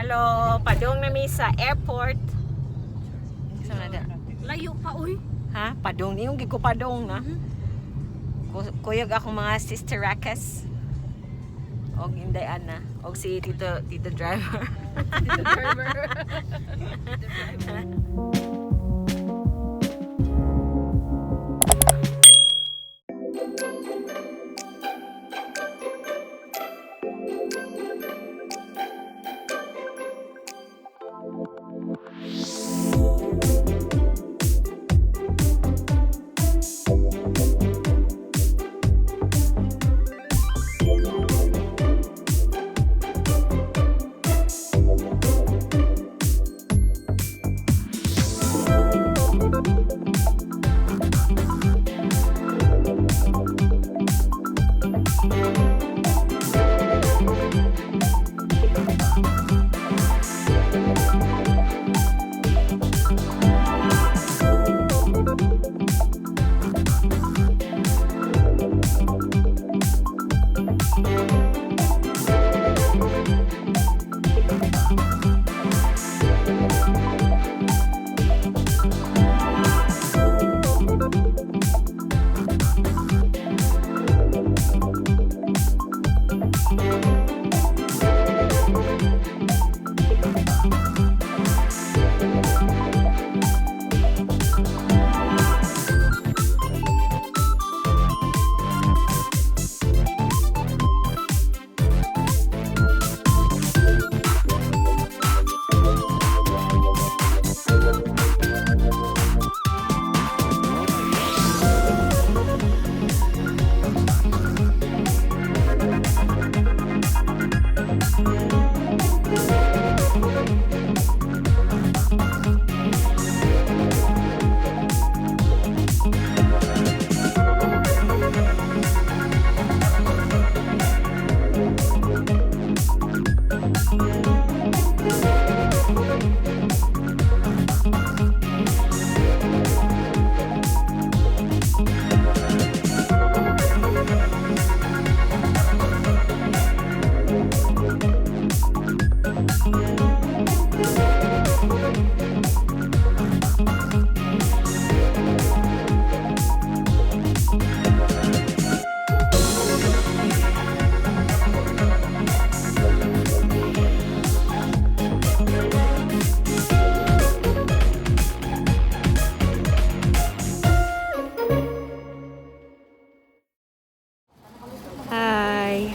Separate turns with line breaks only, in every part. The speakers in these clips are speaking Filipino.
Hello, padong na mi sa airport.
Layo pa, uy.
Ha? Padong ni yung gigo padong na. Kuyog akong mga sister rakas. Og Inday Ana, og si Tito driver.
Tito driver.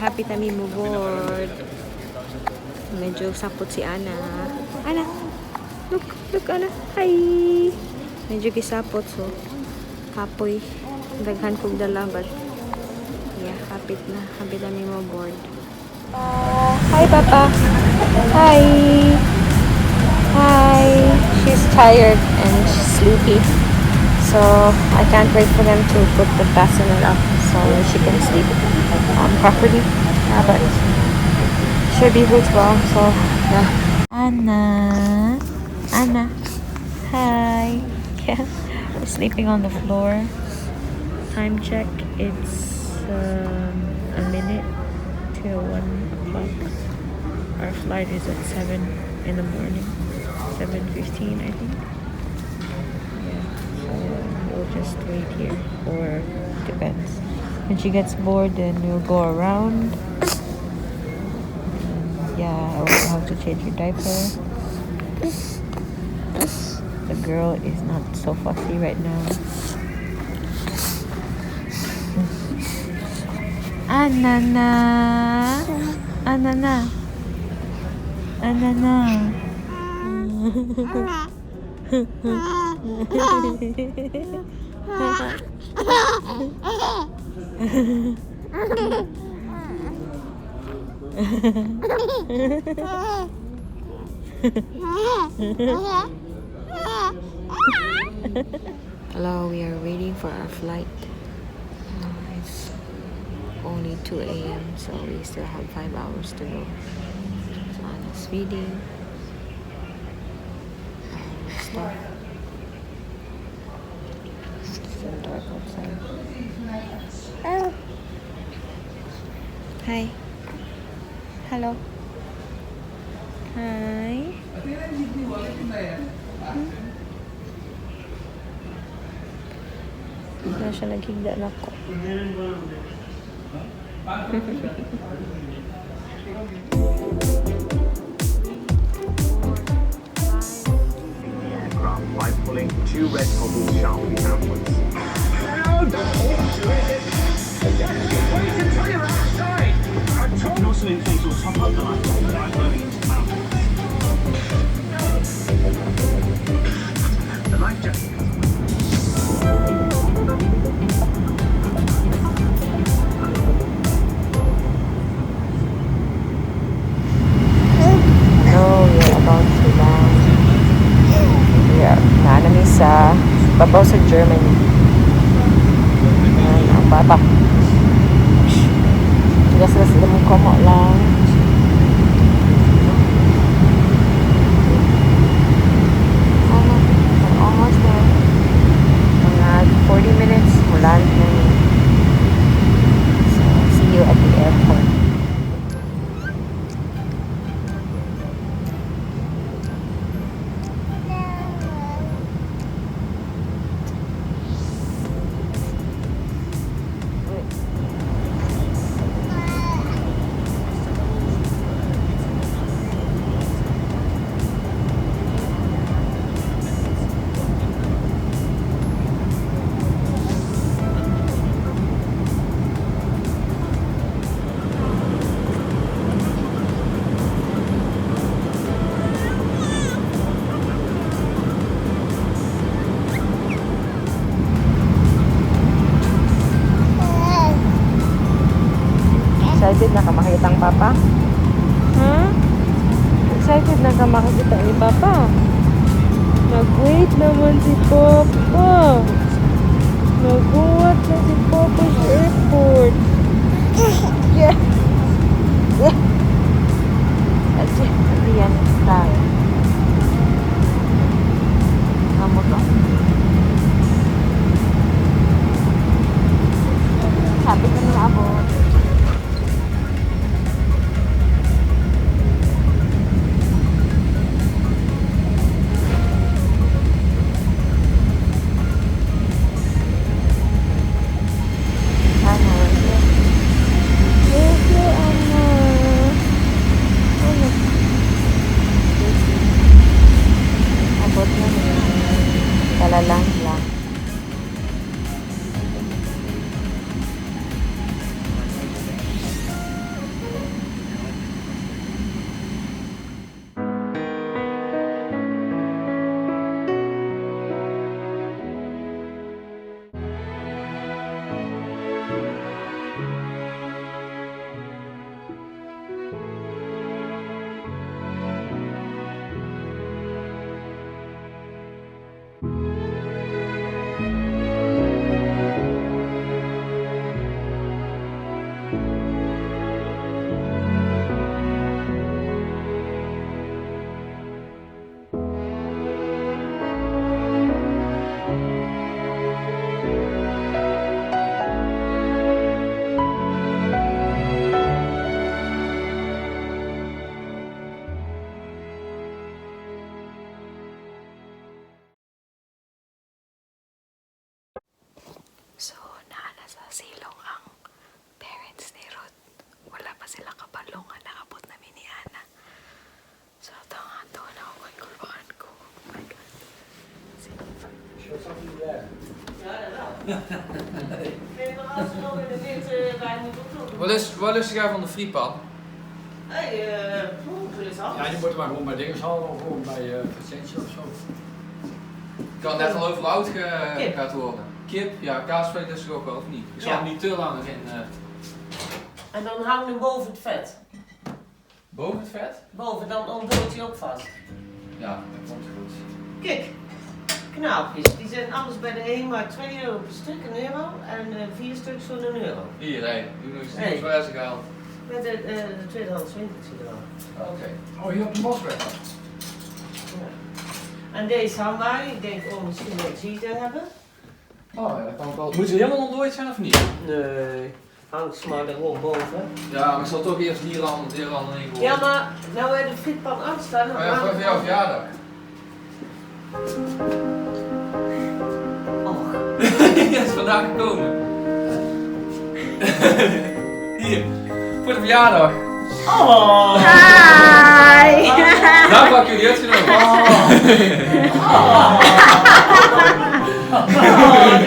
Happy kami mo board. Medyo sapot si Ana. Ana, look Ana. Hi. Medyo gisapot so kapoy. Daghan kong dala but yeah, happy kami mo board. Hi Papa. Hi. Hi. She's tired and she's sleepy. So I can't wait for them to put the bassinet up so she can sleep properly. Yeah, but should be good well. So yeah. Anna. Hi. Yeah, we're sleeping on the floor. Time check. It's a minute till 1 o'clock. Our flight is at 7 in the morning. 7:15, I think. We'll just wait here, or depends. When she gets bored, then we'll go around. And yeah, I also have to change her diaper. The girl is not so fussy right now. Anana. Hello, we are waiting for our flight. It's only 2 a.m. so we still have 5 hours to go. So I'm speeding. Stuff. It's so dark outside. Hi. Hello. Hi. Na siya naghigda na ko.
By pulling 2 red cobbles sharply outwards. Wait until you're outside! And also in case you'll top up the light without going into mountains. The life jacket comes with.
No, we are about to land. Na namin sa babaw sa Germany. Ayan, ang bata. Gas-gas lang komo lang. We're almost there. Mga 40 minutes, we'll land na yun. So, see you at the airport. Excited na ka makita ang papa? Ha? Excited na ka makita ni papa? Nag-wait naman si papa. Nag-uwat na si papa sa airport. Yeah. Yeah. Kasi, yan tayo. Amo to. Sabi ka na abot. Lang. So, naana sa silong ang parents ni Ruud. Wala pa sila kabalong nga nakabot namin ni Ana. So, ito nga ito na ako kay kulbaan ko. Oh my God.
Show something there. Wat lust jij van de frietpan? Ja, die moeten maar gewoon bij dingen halen of gewoon bij Vicentje of zo. Ik had net al over oud gaat worden. Kip, ja, kaasvlees is er ook wel, of niet? Ik zal hem niet te lang in.
En dan hang hem boven het vet.
Boven het vet?
Boven, dan ontdooit hij ook vast.
Ja, dat komt goed.
Kijk, knaapjes. Die zijn alles bij de een maar 2 euro per stuk, €1. En 4 stuks voor €1.
Hier, hé, doe nog eens
Hey.
iets waar ze gehaald.
Met de tweedehands winkeltje er al.
Oké. Oh, hier op de Mosberg.
Ja. En deze hangen wij. Ik denk, misschien wil ik ze te hebben.
Oh, ja, dat kan ook wel. Moet ze helemaal ontdooid zijn of niet?
Nee, hangt ze maar er gewoon boven.
Ja, maar ik zal toch eerst hier landen en één
Ja, maar nou we de frietpan aanstaan.
Oh ja, voor jouw verjaardag. Die is vandaag gekomen. Hier, voor de verjaardag.
Oh.
Hi!
Daarvoor heb ik jullie uitgenodigd.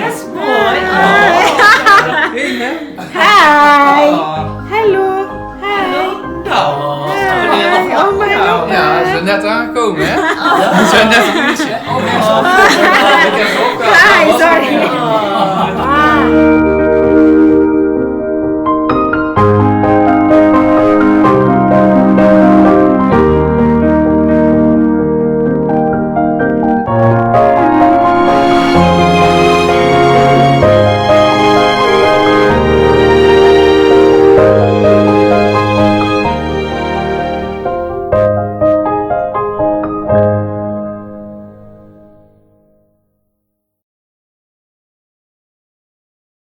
Dat is mooi.
Hey, hè?
Hi!
Ah.
Hallo! Hi!
Nou,
Hi! Oh my god!
Ja, ze zijn net aangekomen, hè? Ze zijn net een uurtje. Oh, nee, ik heb ze opgehaald.
Hi,
Dat was
sorry.
het.
Ah.